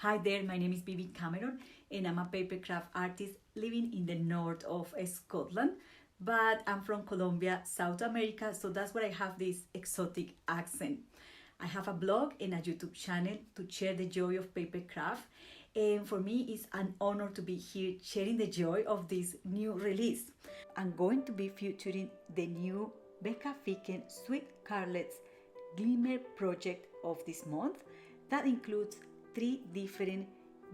Hi there, my name is Bibi and I'm a papercraft artist living in the north of Scotland, but I'm from Colombia, South America, so that's why I have this exotic accent. I have a blog and a YouTube channel to share the joy of papercraft, and for me it's an honor to be here sharing the joy of this new release. I'm going to be featuring the new Becca Ficken Sweet Carlet's Glimmer project of this month that includes 3 different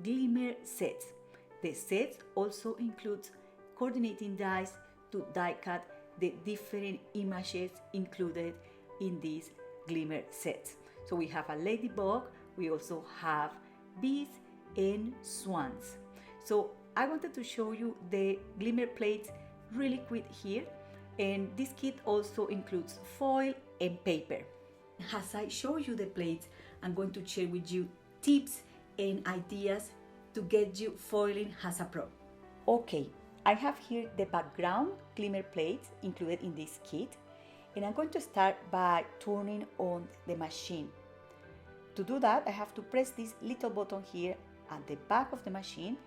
glimmer sets. The sets also includes coordinating dies to die cut the different images included in these glimmer sets. So we have a ladybug, we also have bees and swans. So I wanted to show you the glimmer plates really quick here, and this kit also includes foil and paper. As I show you the plates, I'm going to share with you tips and ideas to get you foiling as a pro. Okay, I have here the background glimmer plates included in this kit, and I'm going to start by turning on the machine. To do that, I have to press this little button here at the back of the machine,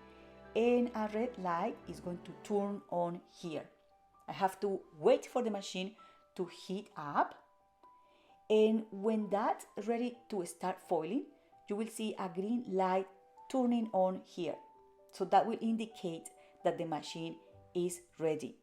and a red light is going to turn on here. I have to wait for the machine to heat up, and when that's ready to start foiling, you will see a green light turning on here. So that will indicate that the machine is ready.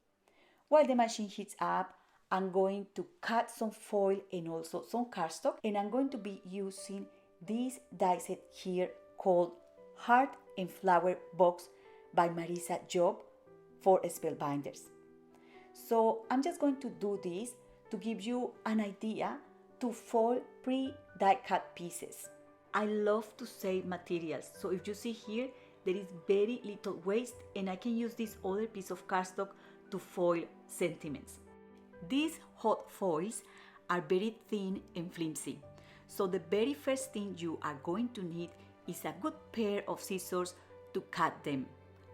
While the machine heats up, I'm going to cut some foil and also some cardstock, and I'm going to be using this die set here called Heart and Flower Box by Marisa Job for Spellbinders. So I'm just going to do this to give you an idea to foil pre-die cut pieces. I love to save materials, so if you see here, there is very little waste, and I can use this other piece of cardstock to foil sentiments. These hot foils are very thin and flimsy, so the very first thing you are going to need is a good pair of scissors to cut them.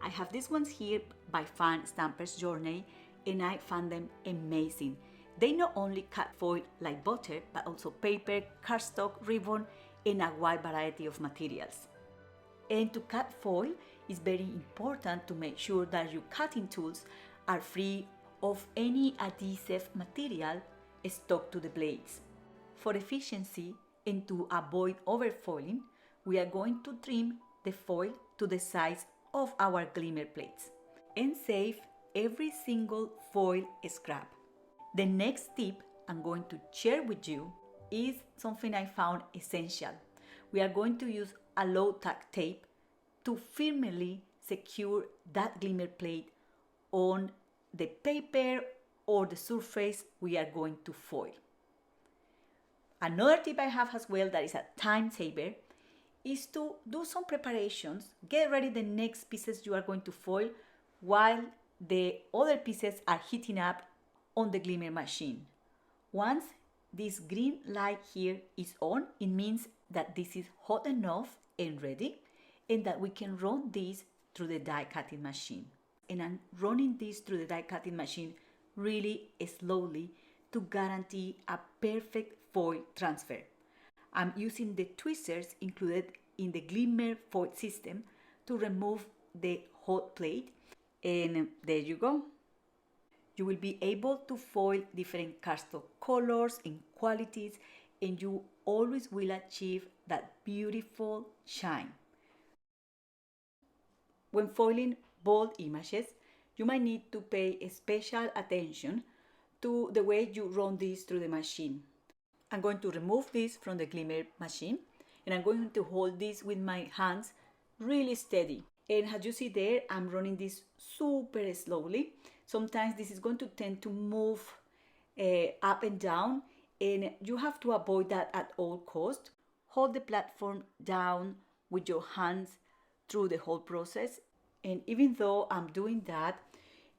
I have these ones here by Fan Stamper's Journey, and I found them amazing. They not only cut foil like butter, but also paper, cardstock, ribbon, and a wide variety of materials. And to cut foil, it's very important to make sure that your cutting tools are free of any adhesive material stuck to the blades. For efficiency and to avoid overfoiling, we are going to trim the foil to the size of our glimmer plates and save every single foil scrap. The next tip I'm going to share with you is something I found essential. We are going to use a low-tack tape to firmly secure that glimmer plate on the paper or the surface we are going to foil. Another tip I have as well that is a time saver is to do some preparations, get ready the next pieces you are going to foil while the other pieces are heating up on the glimmer machine. Once this green light here is on, it means that this is hot enough and ready, and that we can run this through the die cutting machine. And I'm running this through the die cutting machine really slowly to guarantee a perfect foil transfer. I'm using the tweezers included in the Glimmer foil system to remove the hot plate, and there you go. You will be able to foil different cardstock colors and qualities, and you always will achieve that beautiful shine. When foiling bold images, you might need to pay special attention to the way you run this through the machine. I'm going to remove this from the glimmer machine, and I'm going to hold this with my hands really steady. And as you see there, I'm running this super slowly. Sometimes this is going to tend to move up and down, and you have to avoid that at all costs. Hold the platform down with your hands through the whole process. And even though I'm doing that,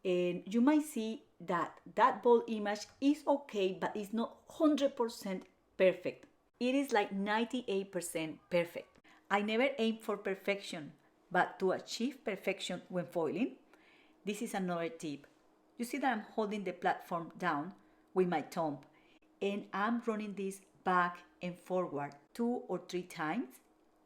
and you might see that that bold image is okay, but it's not 100% perfect. It is like 98% perfect. I never aim for perfection, but to achieve perfection when foiling, this is another tip. You see that I'm holding the platform down with my thumb, and I'm running this back and forward 2 or 3 times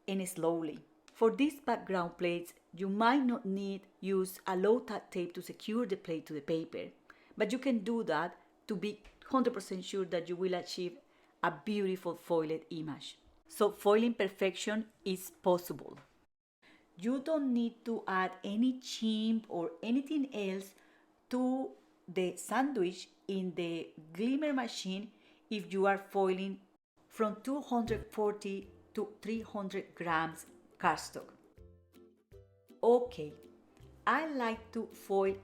and slowly. For these background plates, you might not need use a low-tack tape to secure the plate to the paper, but you can do that to be 100% sure that you will achieve a beautiful foiled image. So foiling perfection is possible. You don't need to add any chimp or anything else to the sandwich in the Glimmer machine if you are foiling from 240 to 300 grams cardstock. Okay, I like to foil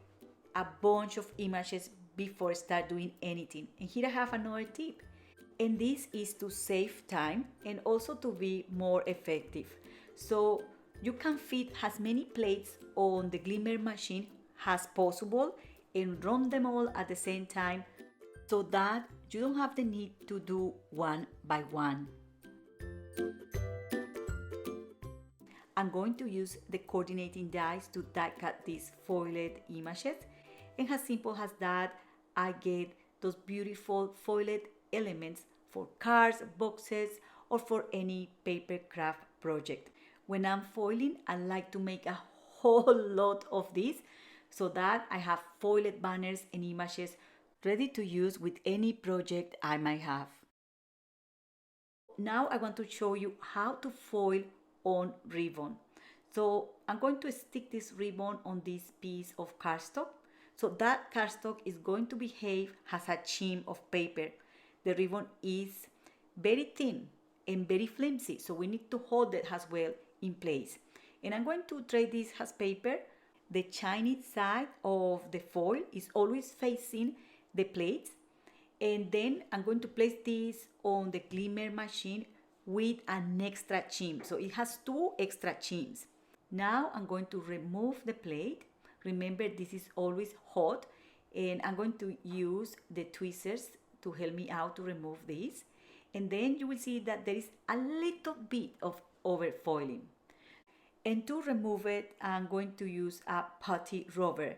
a bunch of images before I start doing anything. And here I have another tip. And this is to save time and also to be more effective. So you can fit as many plates on the Glimmer machine as possible and run them all at the same time so that you don't have the need to do one by one. I'm going to use the coordinating dies to die cut these foiled images, and as simple as that, I get those beautiful foiled elements for cards, boxes, or for any paper craft project. When I'm foiling, I like to make a whole lot of these so that I have foiled banners and images ready to use with any project I might have. Now I want to show you how to foil on ribbon. So I'm going to stick this ribbon on this piece of cardstock. So that cardstock is going to behave as a chink of paper. The ribbon is very thin and very flimsy, so we need to hold it as well in place. And I'm going to tray this as paper. The shiny side of the foil is always facing the plates. And then I'm going to place this on the Glimmer machine with an extra chimp. So it has two extra chimps. Now I'm going to remove the plate. Remember, this is always hot, and I'm going to use the tweezers to help me out to remove this. And then you will see that there is a little bit of overfoiling. And to remove it, I'm going to use a putty rubber.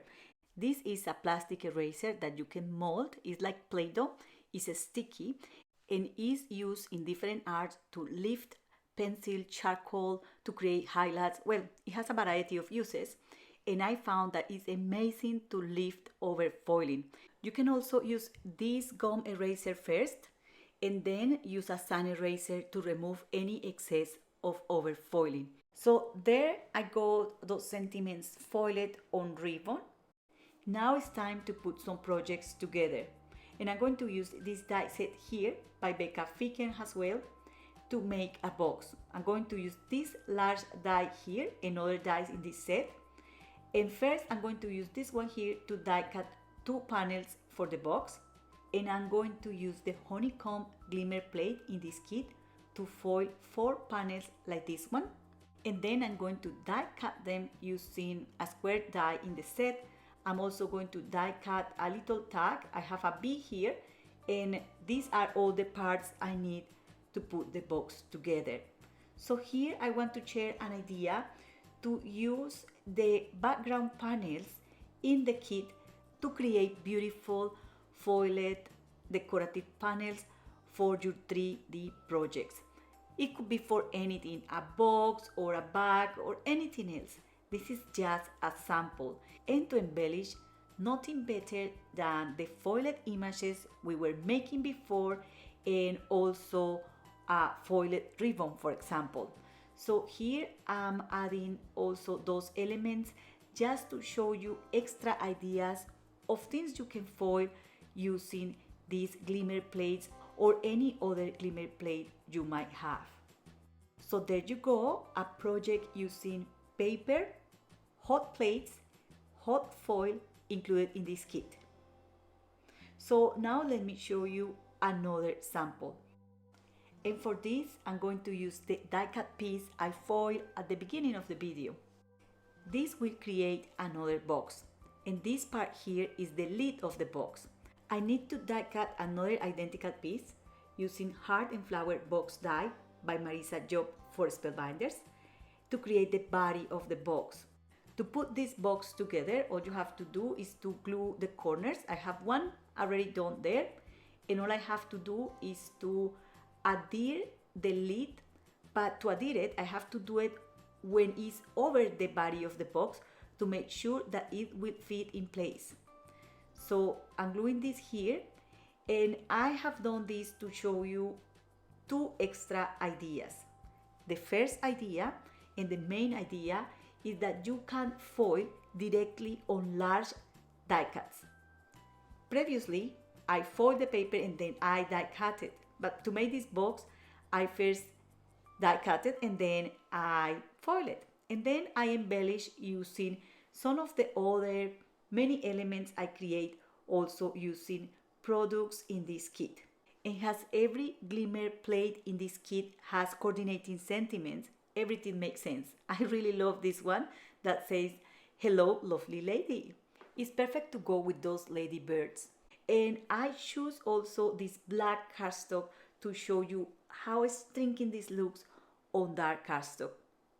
This is a plastic eraser that you can mold. It's like Play-Doh. It's sticky and is used in different arts to lift pencil, charcoal, to create highlights. Well, it has a variety of uses, and I found that it's amazing to lift overfoiling. You can also use this gum eraser first and then use a sand eraser to remove any excess of overfoiling. So there I got those sentiments foiled on ribbon. Now it's time to put some projects together. And I'm going to use this die set here by Becca Ficken as well to make a box. I'm going to use this large die here and other dies in this set. And first I'm going to use this one here to die cut 2 panels for the box. And I'm going to use the honeycomb glimmer plate in this kit to foil 4 panels like this one. And then I'm going to die cut them using a square die in the set. I'm also going to die cut a little tag. I have a bee here, and these are all the parts I need to put the box together. So here I want to share an idea to use the background panels in the kit to create beautiful foiled decorative panels for your 3D projects. It could be for anything, a box or a bag or anything else. This is just a sample. And to embellish, nothing better than the foiled images we were making before, and also a foiled ribbon, for example. So here I'm adding also those elements just to show you extra ideas of things you can foil using these glimmer plates or any other glimmer plate you might have. So there you go, a project using paper, hot plates, hot foil included in this kit. So now let me show you another sample. And for this, I'm going to use the die cut piece I foiled at the beginning of the video. This will create another box. And this part here is the lid of the box. I need to die cut another identical piece using Heart and Flower box die by Marisa Job for Spellbinders to create the body of the box. To put this box together, all you have to do is to glue the corners. I have one already done there, and all I have to do is to adhere the lid, but to adhere it, I have to do it when it's over the body of the box to make sure that it will fit in place. So I'm gluing this here, and I have done this to show you two extra ideas. The first idea and the main idea is that you can foil directly on large die cuts. Previously, I foiled the paper and then I die cut it, but to make this box, I first die cut it and then I foil it. And then I embellish using some of the other many elements I create also using products in this kit. And as every glimmer plate in this kit has coordinating sentiments, everything makes sense. I really love this one that says, "Hello, lovely lady." It's perfect to go with those ladybirds. And I choose also this black cardstock to show you how striking this looks on dark cardstock.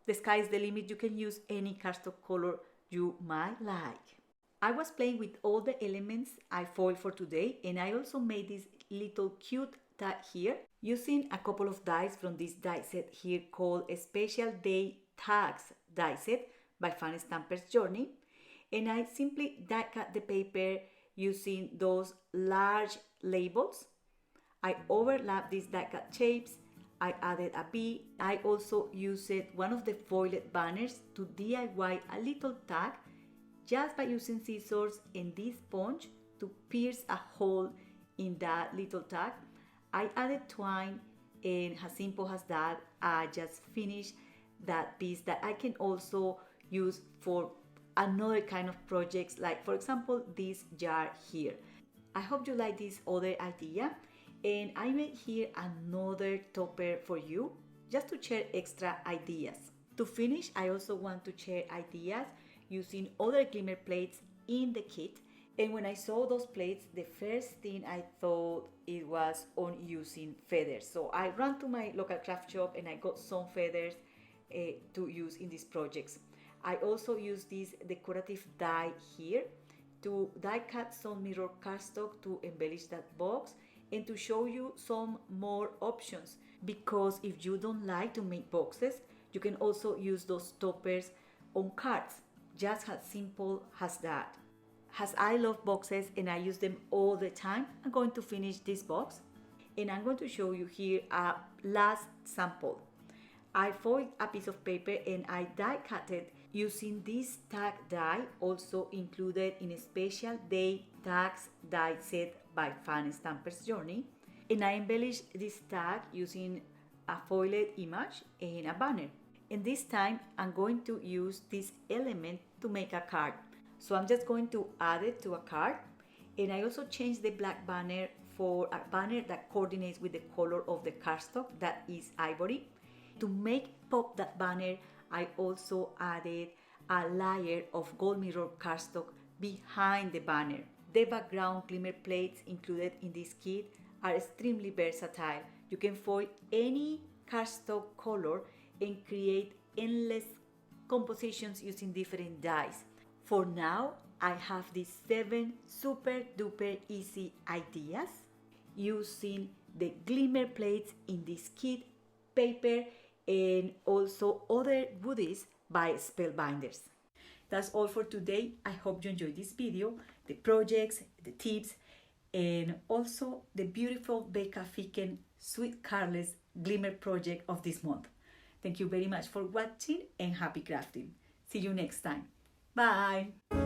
The sky is the limit. You can use any cardstock color you might like. I was playing with all the elements I foiled for today, and I also made this little cute tag here using a couple of dies from this die set here called a Special Day Tags die set by Fan Stamper's Journey. And I simply die cut the paper using those large labels. I overlapped these die cut shapes. I added a bee. I also used one of the foiled banners to DIY a little tag just by using scissors and this sponge to pierce a hole in that little tag. I added twine, and as simple as that, I just finished that piece that I can also use for another kind of projects, like for example this jar here. I hope you like this other idea, and I made here another topper for you just to share extra ideas. To finish, I also want to share ideas using other glimmer plates in the kit. And when I saw those plates, the first thing I thought it was on using feathers. So I ran to my local craft shop and I got some feathers to use in these projects. I also use this decorative die here to die cut some mirror cardstock to embellish that box and to show you some more options, because if you don't like to make boxes, you can also use those toppers on cards. Just as simple as that. As I love boxes and I use them all the time, I'm going to finish this box and I'm going to show you here a last sample. I foiled a piece of paper and I die cut it using this tag die, also included in a Special Day Tags die set by Fan Stamper's Journey. And I embellished this tag using a foiled image and a banner. And this time I'm going to use this element to make a card. So I'm just going to add it to a card, and I also changed the black banner for a banner that coordinates with the color of the cardstock, that is ivory. To make pop that banner, I also added a layer of gold mirror cardstock behind the banner. The background glimmer plates included in this kit are extremely versatile. You can foil any cardstock color and create endless compositions using different dyes. For now, I have these 7 super duper easy ideas using the glimmer plates in this kit, paper, and also other goodies by Spellbinders. That's all for today. I hope you enjoyed this video, the projects, the tips, and also the beautiful Becca Ficken Sweet Careless Glimmer project of this month. Thank you very much for watching and happy crafting. See you next time. Bye!